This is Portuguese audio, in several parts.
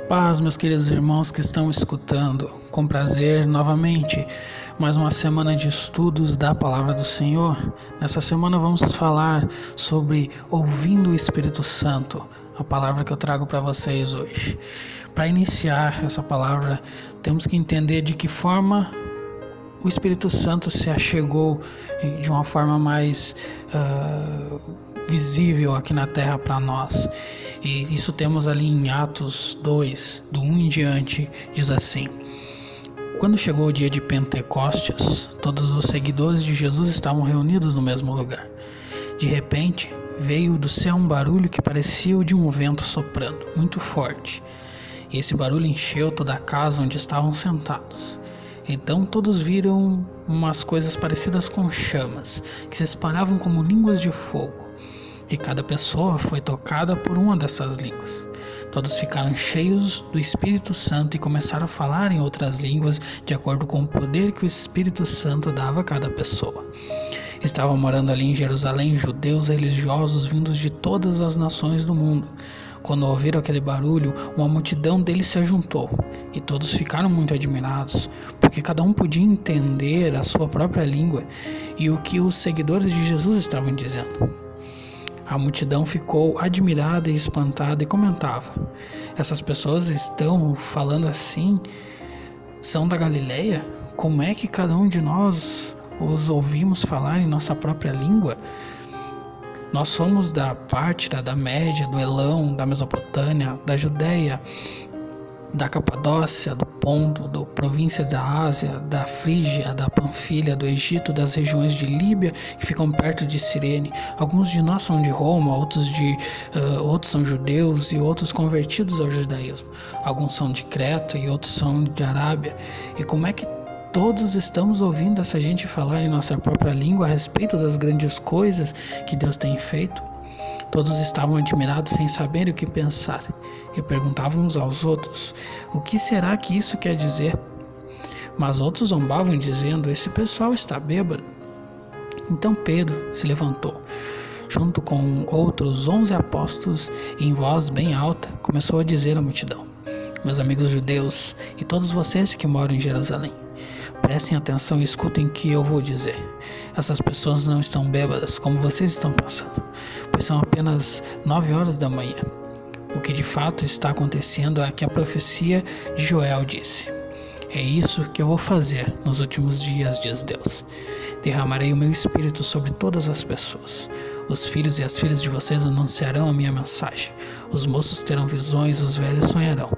Paz, meus queridos irmãos que estão escutando, com prazer novamente, mais uma semana de estudos da Palavra do Senhor. Nessa semana vamos falar sobre ouvindo o Espírito Santo, a palavra que eu trago para vocês hoje. Para iniciar essa palavra, temos que entender de que forma o Espírito Santo se achegou de uma forma mais visível aqui na Terra para nós. E isso temos ali em Atos 2, do 1 em diante, diz assim: quando chegou o dia de Pentecostes, todos os seguidores de Jesus estavam reunidos no mesmo lugar. De repente, veio do céu um barulho que parecia o de um vento soprando, muito forte. E esse barulho encheu toda a casa onde estavam sentados. Então todos viram umas coisas parecidas com chamas, que se espalhavam como línguas de fogo. E cada pessoa foi tocada por uma dessas línguas. Todos ficaram cheios do Espírito Santo e começaram a falar em outras línguas de acordo com o poder que o Espírito Santo dava a cada pessoa. Estavam morando ali em Jerusalém judeus religiosos vindos de todas as nações do mundo. Quando ouviram aquele barulho, uma multidão deles se ajuntou, e todos ficaram muito admirados, porque cada um podia entender a sua própria língua e o que os seguidores de Jesus estavam dizendo. A multidão ficou admirada e espantada e comentava: essas pessoas estão falando assim? São da Galileia? Como é que cada um de nós os ouvimos falar em nossa própria língua? Nós somos da Pártida, da Média, do Elão, da Mesopotâmia, da Judéia, da Capadócia, do Ponto, da província da Ásia, da Frígia, da Panfilha, do Egito, das regiões de Líbia que ficam perto de Cirene. Alguns de nós são de Roma, outros são judeus e outros convertidos ao judaísmo. Alguns são de Creta e outros são de Arábia. E como é que todos estamos ouvindo essa gente falar em nossa própria língua a respeito das grandes coisas que Deus tem feito? Todos estavam admirados sem saber o que pensar e perguntavam uns aos outros: o que será que isso quer dizer? Mas outros zombavam dizendo: esse pessoal está bêbado. Então Pedro se levantou, junto com outros 11 apóstolos, e em voz bem alta começou a dizer à multidão: meus amigos judeus e todos vocês que moram em Jerusalém, prestem atenção e escutem o que eu vou dizer. Essas pessoas não estão bêbadas como vocês estão pensando, pois são apenas 9 horas da manhã. O que de fato está acontecendo é que a profecia de Joel disse: é isso que eu vou fazer nos últimos dias, diz Deus. Derramarei o meu espírito sobre todas as pessoas. Os filhos e as filhas de vocês anunciarão a minha mensagem. Os moços terão visões, os velhos sonharão.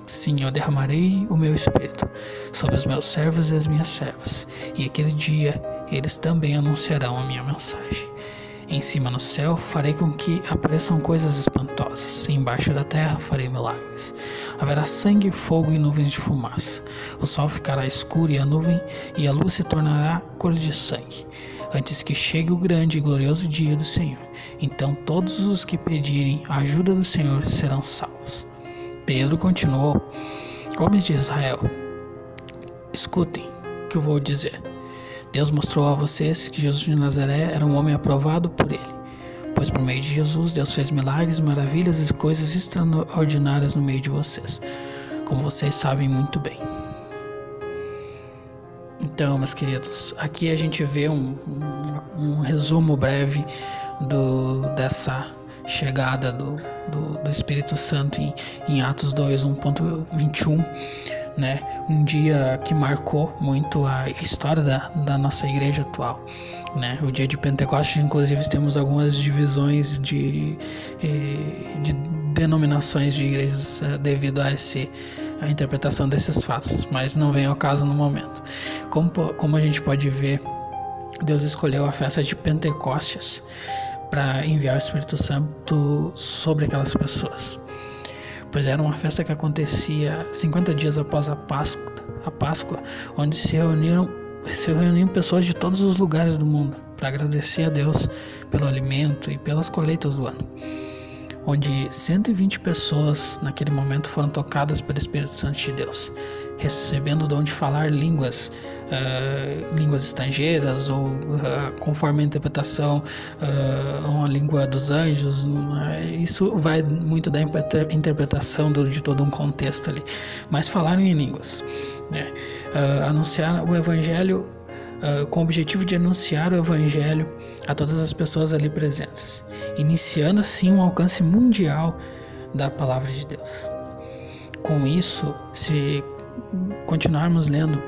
Sim, eu derramarei o meu espírito sobre os meus servos e as minhas servas, e aquele dia eles também anunciarão a minha mensagem. Em cima no céu farei com que apareçam coisas espantosas, e embaixo da terra farei milagres. Haverá sangue, fogo e nuvens de fumaça. O sol ficará escuro e a luz se tornará cor de sangue, antes que chegue o grande e glorioso dia do Senhor. Então todos os que pedirem a ajuda do Senhor serão salvos. Pedro continuou: homens de Israel, escutem o que eu vou dizer. Deus mostrou a vocês que Jesus de Nazaré era um homem aprovado por ele, pois por meio de Jesus Deus fez milagres, maravilhas e coisas extraordinárias no meio de vocês, como vocês sabem muito bem. Então, meus queridos, aqui a gente vê um resumo breve dessa chegada do Espírito Santo em Atos 2, 1.21, né? Um dia que marcou muito a história da nossa igreja atual, né? O dia de Pentecostes, inclusive, temos algumas divisões de denominações de igrejas devido a interpretação desses fatos, mas não vem ao caso no momento. Como a gente pode ver, Deus escolheu a festa de Pentecostes para enviar o Espírito Santo sobre aquelas pessoas, pois era uma festa que acontecia 50 dias após a Páscoa, onde se reuniam pessoas de todos os lugares do mundo para agradecer a Deus pelo alimento e pelas colheitas do ano, onde 120 pessoas naquele momento foram tocadas pelo Espírito Santo de Deus. recebendo o dom de falar línguas estrangeiras, ou conforme a interpretação, uma língua dos anjos. Isso vai muito da interpretação de todo um contexto ali, mas falaram em línguas, né? Anunciar o evangelho, com o objetivo de anunciar o evangelho a todas as pessoas ali presentes, iniciando assim um alcance mundial da palavra de Deus. Com isso, se continuarmos lendo,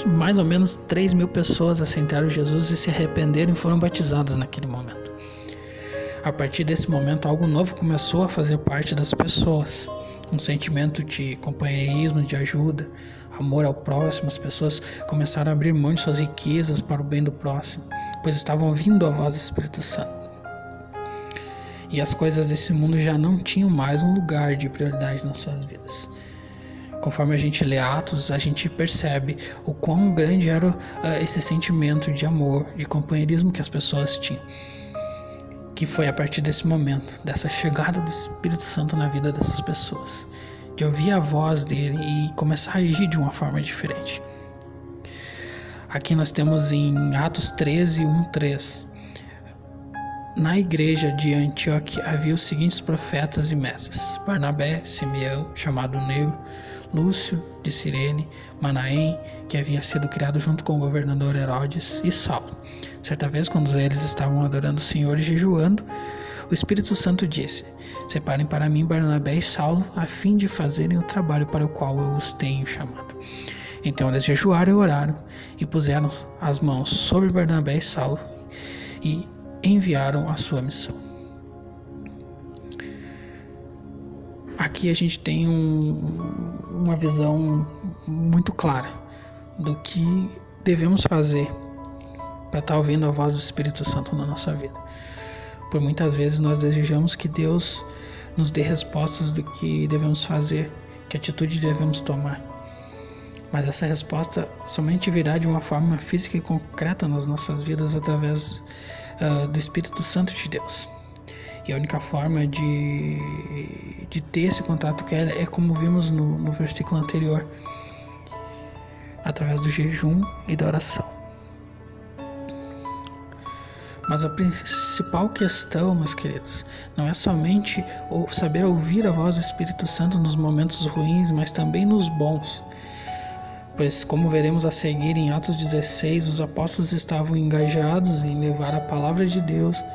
mais ou menos 3.000 pessoas aceitaram Jesus e se arrependeram e foram batizadas naquele momento. A partir desse momento, algo novo começou a fazer parte das pessoas. Um sentimento de companheirismo, de ajuda, amor ao próximo. As pessoas começaram a abrir mão de suas riquezas para o bem do próximo, pois estavam ouvindo a voz do Espírito Santo. E as coisas desse mundo já não tinham mais um lugar de prioridade nas suas vidas. Conforme a gente lê Atos, a gente percebe o quão grande era esse sentimento de amor, de companheirismo que as pessoas tinham. Que foi a partir desse momento, dessa chegada do Espírito Santo na vida dessas pessoas, de ouvir a voz dele e começar a agir de uma forma diferente. Aqui nós temos em Atos 13, 1-3. Na igreja de Antioquia havia os seguintes profetas e mestres: Barnabé, Simeão, chamado Negro, Lúcio de Cirene, Manaém, que havia sido criado junto com o governador Herodes, e Saulo. Certa vez, quando eles estavam adorando o Senhor e jejuando, o Espírito Santo disse: Separem para mim Barnabé e Saulo, a fim de fazerem o trabalho para o qual eu os tenho chamado. Então eles jejuaram e oraram, e puseram as mãos sobre Barnabé e Saulo, e enviaram a sua missão. Aqui a gente tem uma visão muito clara do que devemos fazer para estar ouvindo a voz do Espírito Santo na nossa vida. Por muitas vezes nós desejamos que Deus nos dê respostas do que devemos fazer, que atitude devemos tomar. Mas essa resposta somente virá de uma forma física e concreta nas nossas vidas através do Espírito Santo de Deus. E a única forma de ter esse contato é como vimos no versículo anterior, através do jejum e da oração. Mas a principal questão, meus queridos, não é somente saber ouvir a voz do Espírito Santo nos momentos ruins, mas também nos bons. Pois, como veremos a seguir em Atos 16, os apóstolos estavam engajados em levar a palavra de Deus,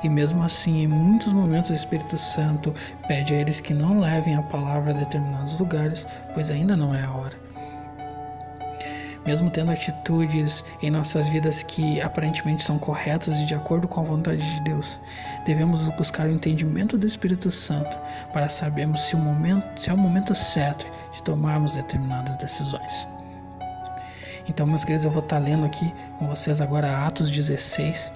e mesmo assim, em muitos momentos, o Espírito Santo pede a eles que não levem a palavra a determinados lugares, pois ainda não é a hora. Mesmo tendo atitudes em nossas vidas que aparentemente são corretas e de acordo com a vontade de Deus, devemos buscar o entendimento do Espírito Santo para sabermos se é o momento certo de tomarmos determinadas decisões. Então, meus queridos, eu vou estar lendo aqui com vocês agora Atos 16,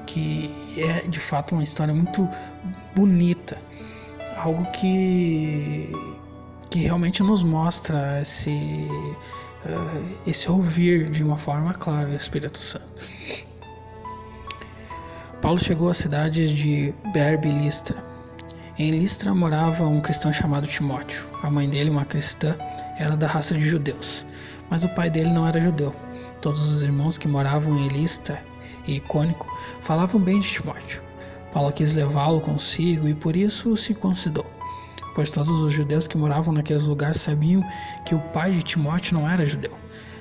que é de fato uma história muito bonita, algo que realmente nos mostra esse ouvir de uma forma clara o Espírito Santo. Paulo chegou às cidades de Derbe e Listra. Em Listra morava um cristão chamado Timóteo. A mãe dele, uma cristã, era da raça de judeus, mas o pai dele não era judeu. Todos os irmãos que moravam em Listra e Icônico falavam bem de Timóteo. Paulo quis levá-lo consigo e por isso o circuncidou, pois todos os judeus que moravam naqueles lugares sabiam que o pai de Timóteo não era judeu.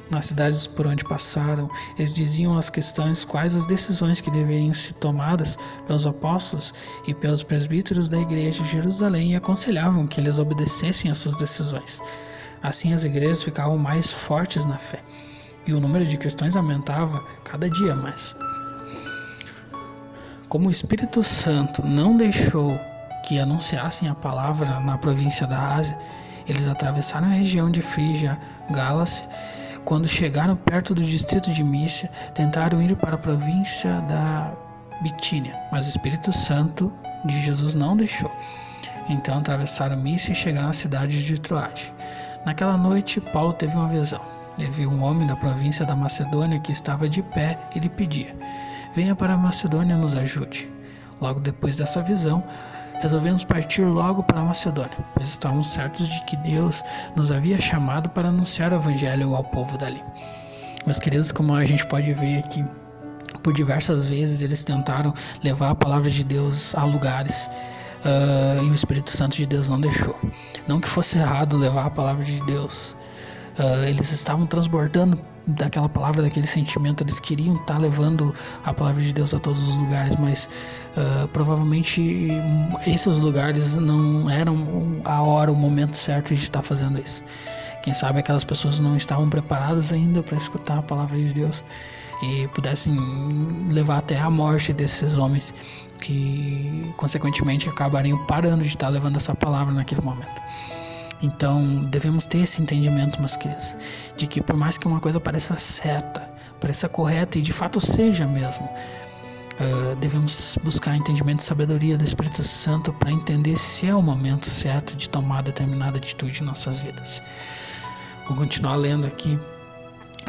Nas cidades por onde passaram, eles diziam aos cristãos quais as decisões que deveriam ser tomadas pelos apóstolos e pelos presbíteros da igreja de Jerusalém e aconselhavam que eles obedecessem às suas decisões. Assim as igrejas ficavam mais fortes na fé, e o número de cristãos aumentava cada dia mais. Como o Espírito Santo não deixou que anunciassem a palavra na província da Ásia, eles atravessaram a região de Frígia, Gálacia. Quando chegaram perto do distrito de Mísia, tentaram ir para a província da Bitínia, mas o Espírito Santo de Jesus não deixou. Então atravessaram Mísia e chegaram à cidade de Troade. Naquela noite, Paulo teve uma visão. Ele viu um homem da província da Macedônia que estava de pé e lhe pedia: venha para a Macedônia e nos ajude. Logo depois dessa visão, resolvemos partir logo para a Macedônia, pois estávamos certos de que Deus nos havia chamado para anunciar o evangelho ao povo dali. Meus queridos, como a gente pode ver aqui, por diversas vezes eles tentaram levar a palavra de Deus a lugares e o Espírito Santo de Deus não deixou. Não que fosse errado levar a palavra de Deus, eles estavam transbordando daquela palavra, daquele sentimento, eles queriam estar levando a palavra de Deus a todos os lugares, mas provavelmente esses lugares não eram a hora, o momento certo de estar fazendo isso. Quem sabe aquelas pessoas não estavam preparadas ainda para escutar a palavra de Deus e pudessem levar até a morte desses homens que consequentemente acabariam parando de estar levando essa palavra naquele momento. Então devemos ter esse entendimento, meus queridos, de que por mais que uma coisa pareça certa, pareça correta e de fato seja mesmo, devemos buscar entendimento e sabedoria do Espírito Santo para entender se é o momento certo de tomar determinada atitude em nossas vidas. Vou continuar lendo aqui.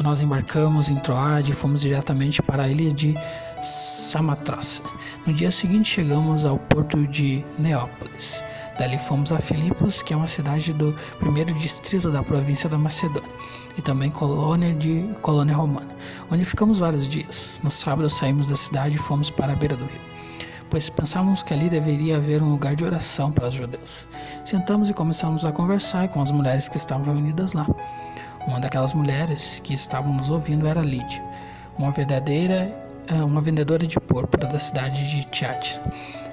Nós embarcamos em Troade e fomos diretamente para a ilha de Samotrace. No dia seguinte chegamos ao porto de Neápolis. Dali fomos a Filipos, que é uma cidade do primeiro distrito da província da Macedônia, e também colônia romana, onde ficamos vários dias. No sábado saímos da cidade e fomos para a beira do rio, pois pensávamos que ali deveria haver um lugar de oração para os judeus. Sentamos e começamos a conversar com as mulheres que estavam reunidas lá. Uma daquelas mulheres que estavam nos ouvindo era Lídia, uma vendedora de púrpura da cidade de Tiatira.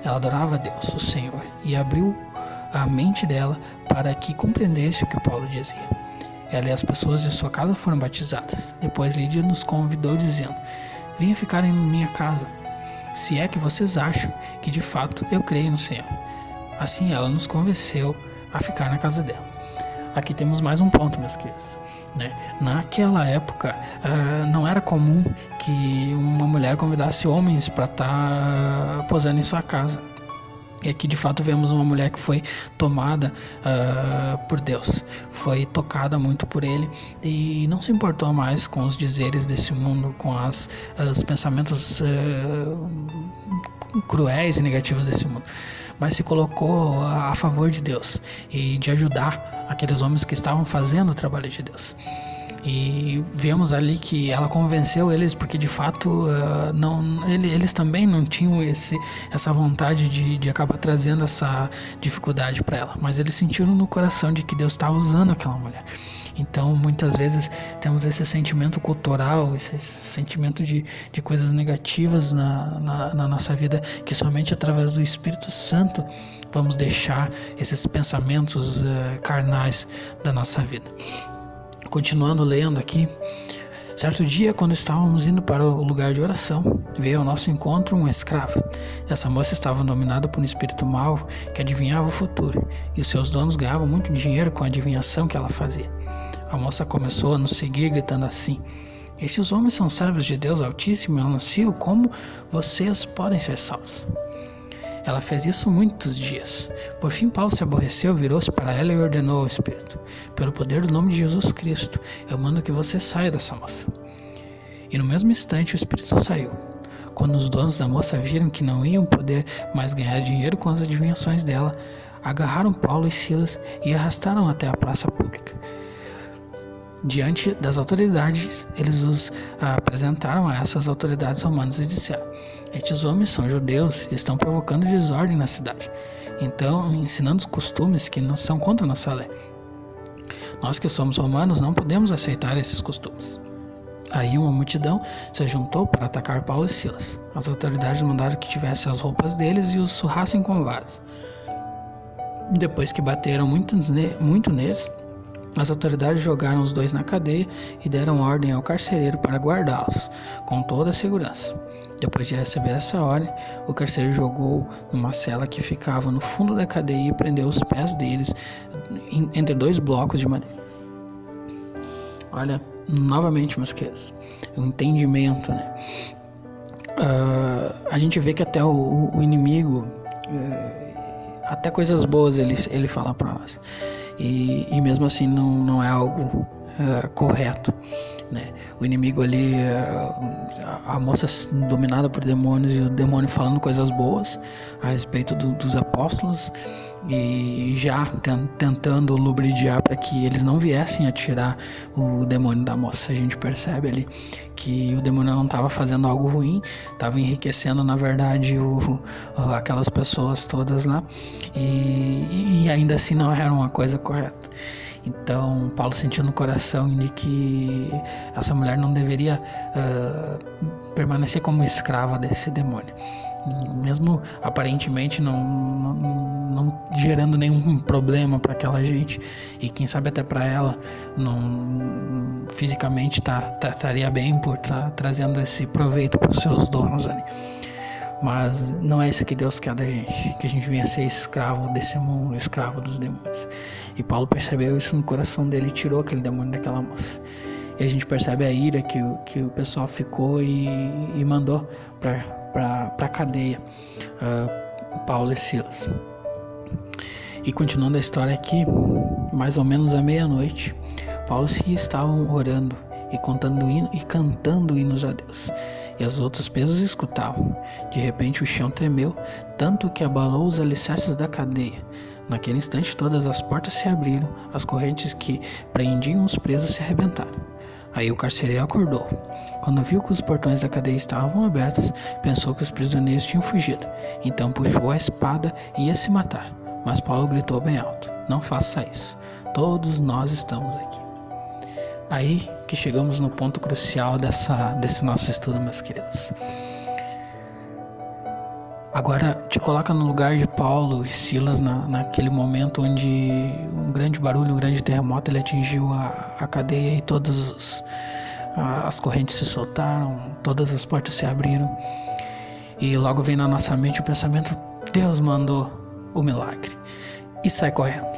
Ela adorava a Deus, o Senhor, e abriu a mente dela para que compreendesse o que Paulo dizia. Ela e as pessoas de sua casa foram batizadas. Depois Lídia nos convidou dizendo: venha ficar em minha casa, se é que vocês acham que de fato eu creio no Senhor. Assim ela nos convenceu a ficar na casa dela. Aqui temos mais um ponto, meus queridos, né? Naquela época não era comum que uma mulher convidasse homens para estar posando em sua casa. E aqui de fato vemos uma mulher que foi tomada por Deus, foi tocada muito por Ele e não se importou mais com os dizeres desse mundo, com os pensamentos cruéis e negativos desse mundo, mas se colocou a favor de Deus e de ajudar aqueles homens que estavam fazendo o trabalho de Deus. E vemos ali que ela convenceu eles porque de fato eles também não tinham essa vontade de acabar trazendo essa dificuldade para ela, mas eles sentiram no coração de que Deus estava usando aquela mulher. Então muitas vezes temos esse sentimento cultural, esse sentimento de coisas negativas na nossa vida, que somente através do Espírito Santo vamos deixar esses pensamentos carnais da nossa vida. Continuando lendo aqui, certo dia, quando estávamos indo para o lugar de oração, veio ao nosso encontro uma escrava. Essa moça estava dominada por um espírito mau que adivinhava o futuro, e os seus donos ganhavam muito dinheiro com a adivinhação que ela fazia. A moça começou a nos seguir gritando assim: estes homens são servos de Deus Altíssimo e anunciam como vocês podem ser salvos. Ela fez isso muitos dias. Por fim, Paulo se aborreceu, virou-se para ela e ordenou ao Espírito: pelo poder do nome de Jesus Cristo, eu mando que você saia dessa moça. E no mesmo instante o Espírito saiu. Quando os donos da moça viram que não iam poder mais ganhar dinheiro com as adivinhações dela, agarraram Paulo e Silas e arrastaram até a praça pública. Diante das autoridades, eles os apresentaram a essas autoridades romanas e disseram: estes homens são judeus e estão provocando desordem na cidade, então ensinando os costumes que não são contra a nossa lei. Nós que somos romanos não podemos aceitar esses costumes. Aí uma multidão se juntou para atacar Paulo e Silas. As autoridades mandaram que tivessem as roupas deles e os surrassem com varas. Depois que bateram muito neles, as autoridades jogaram os dois na cadeia e deram ordem ao carcereiro para guardá-los com toda a segurança. Depois de receber essa ordem, o carcereiro jogou numa cela que ficava no fundo da cadeia e prendeu os pés deles entre dois blocos de madeira. Olha, novamente, meus queridos, o entendimento, né? A gente vê que até o inimigo, até coisas boas ele fala para nós. E mesmo assim não é algo correto, né? O inimigo ali, a moça dominada por demônios e o demônio falando coisas boas a respeito dos apóstolos e já tentando lubridiar para que eles não viessem a tirar o demônio da moça. A gente percebe ali que o demônio não estava fazendo algo ruim, estava enriquecendo na verdade aquelas pessoas todas lá, e ainda assim não era uma coisa correta. Então Paulo sentiu no coração de que essa mulher não deveria permanecer como escrava desse demônio, mesmo aparentemente não gerando nenhum problema para aquela gente, e quem sabe até para ela não fisicamente estaria bem por estar trazendo esse proveito para os seus donos ali. Mas não é isso que Deus quer da gente, que a gente venha ser escravo desse mundo, escravo dos demônios. E Paulo percebeu isso no coração dele e tirou aquele demônio daquela moça. E a gente percebe a ira que o pessoal ficou e mandou para a cadeia Paulo e Silas. E continuando a história aqui, mais ou menos à meia-noite, Paulo e Silas estavam orando e cantando hinos a Deus. E as outras pessoas escutavam. De repente o chão tremeu, tanto que abalou os alicerces da cadeia. Naquele instante todas as portas se abriram, as correntes que prendiam os presos se arrebentaram. Aí o carcereiro acordou. Quando viu que os portões da cadeia estavam abertos, pensou que os prisioneiros tinham fugido. Então puxou a espada e ia se matar. Mas Paulo gritou bem alto: "Não faça isso. Todos nós estamos aqui." Aí que chegamos no ponto crucial desse nosso estudo, meus queridos. Agora te coloca no lugar de Paulo e Silas naquele momento onde um grande barulho, um grande terremoto, ele atingiu a cadeia e todas as correntes se soltaram, todas as portas se abriram. E logo vem na nossa mente o pensamento: Deus mandou o milagre, e sai correndo.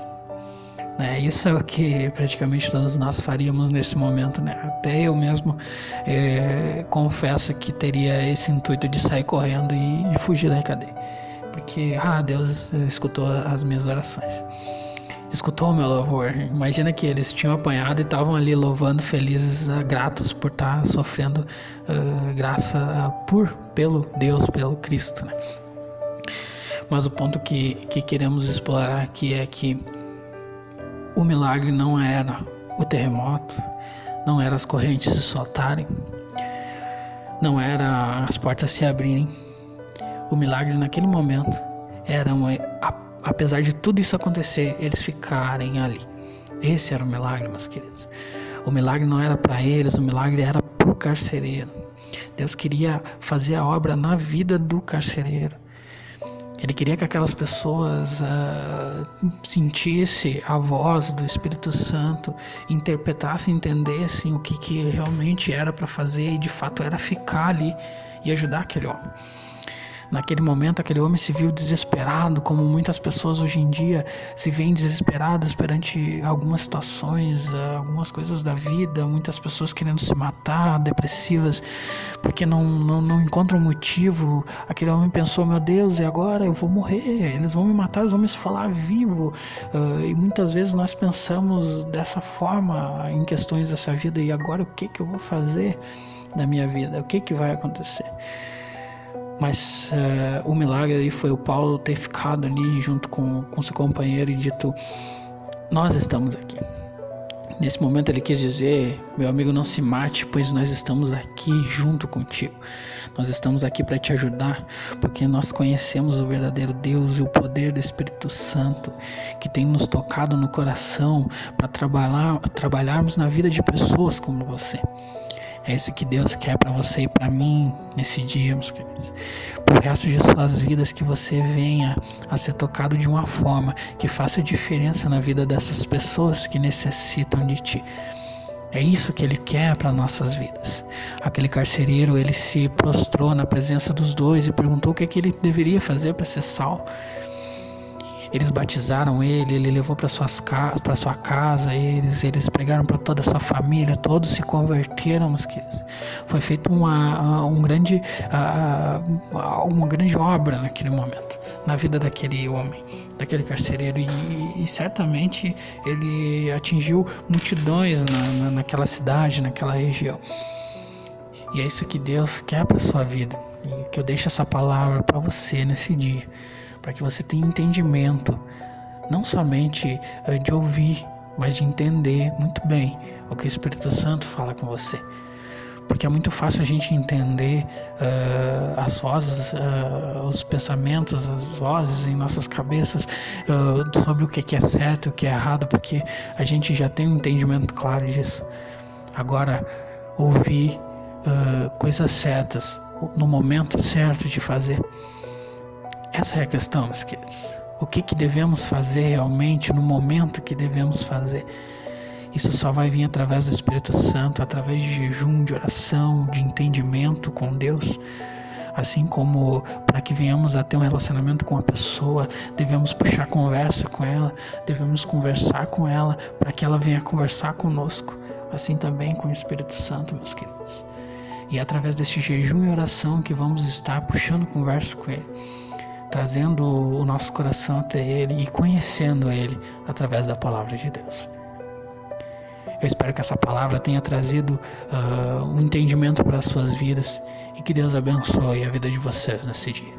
Isso é o que praticamente todos nós faríamos nesse momento, né? Até eu mesmo confesso que teria esse intuito de sair correndo e fugir da cadeia, porque Deus escutou as minhas orações, escutou o meu louvor. Imagina que eles tinham apanhado e estavam ali louvando, felizes, gratos por estar sofrendo graça pelo Deus, pelo Cristo, né? Mas o ponto que queremos explorar aqui é que o milagre não era o terremoto, não era as correntes se soltarem, não era as portas se abrirem. O milagre naquele momento era, apesar de tudo isso acontecer, eles ficarem ali. Esse era o milagre, meus queridos. O milagre não era para eles, o milagre era para o carcereiro. Deus queria fazer a obra na vida do carcereiro. Ele queria que aquelas pessoas sentissem a voz do Espírito Santo, interpretassem, entendessem o que realmente era para fazer, e de fato era ficar ali e ajudar aquele homem. Naquele momento, aquele homem se viu desesperado, como muitas pessoas hoje em dia se veem desesperadas perante algumas situações, algumas coisas da vida. Muitas pessoas querendo se matar, depressivas, porque não encontram motivo. Aquele homem pensou: meu Deus, e agora eu vou morrer, eles vão me matar, eles vão me esfolar vivo. E muitas vezes nós pensamos dessa forma em questões dessa vida: e agora o que eu vou fazer na minha vida? O que vai acontecer? Mas o milagre aí foi o Paulo ter ficado ali junto com seu companheiro e dito: nós estamos aqui. Nesse momento ele quis dizer: meu amigo, não se mate, pois nós estamos aqui junto contigo. Nós estamos aqui para te ajudar, porque nós conhecemos o verdadeiro Deus e o poder do Espírito Santo, que tem nos tocado no coração para trabalharmos na vida de pessoas como você. É isso que Deus quer para você e para mim nesse dia, meus queridos. Pro resto de suas vidas, que você venha a ser tocado de uma forma que faça diferença na vida dessas pessoas que necessitam de ti. É isso que Ele quer para nossas vidas. Aquele carcereiro, ele se prostrou na presença dos dois e perguntou o que ele deveria fazer para ser salvo. Eles batizaram ele levou para sua casa, eles pregaram para toda a sua família, todos se converteram, meus queridos. Foi feita uma grande obra naquele momento, na vida daquele homem, daquele carcereiro, e certamente ele atingiu multidões naquela cidade, naquela região. E é isso que Deus quer para sua vida, e que eu deixo essa palavra para você nesse dia, para que você tenha entendimento, não somente de ouvir, mas de entender muito bem o que o Espírito Santo fala com você. Porque é muito fácil a gente entender as vozes, os pensamentos, as vozes em nossas cabeças sobre o que é certo e o que é errado, porque a gente já tem um entendimento claro disso. Agora, ouvir coisas certas no momento certo de fazer, essa é a questão, meus queridos. O que devemos fazer realmente no momento que devemos fazer? Isso só vai vir através do Espírito Santo, através de jejum, de oração, de entendimento com Deus. Assim como para que venhamos a ter um relacionamento com a pessoa, devemos puxar conversa com ela, devemos conversar com ela para que ela venha conversar conosco. Assim também com o Espírito Santo, meus queridos. E é através deste jejum e oração que vamos estar puxando conversa com Ele, trazendo o nosso coração até Ele e conhecendo Ele através da palavra de Deus. Eu espero que essa palavra tenha trazido um entendimento para as suas vidas e que Deus abençoe a vida de vocês nesse dia.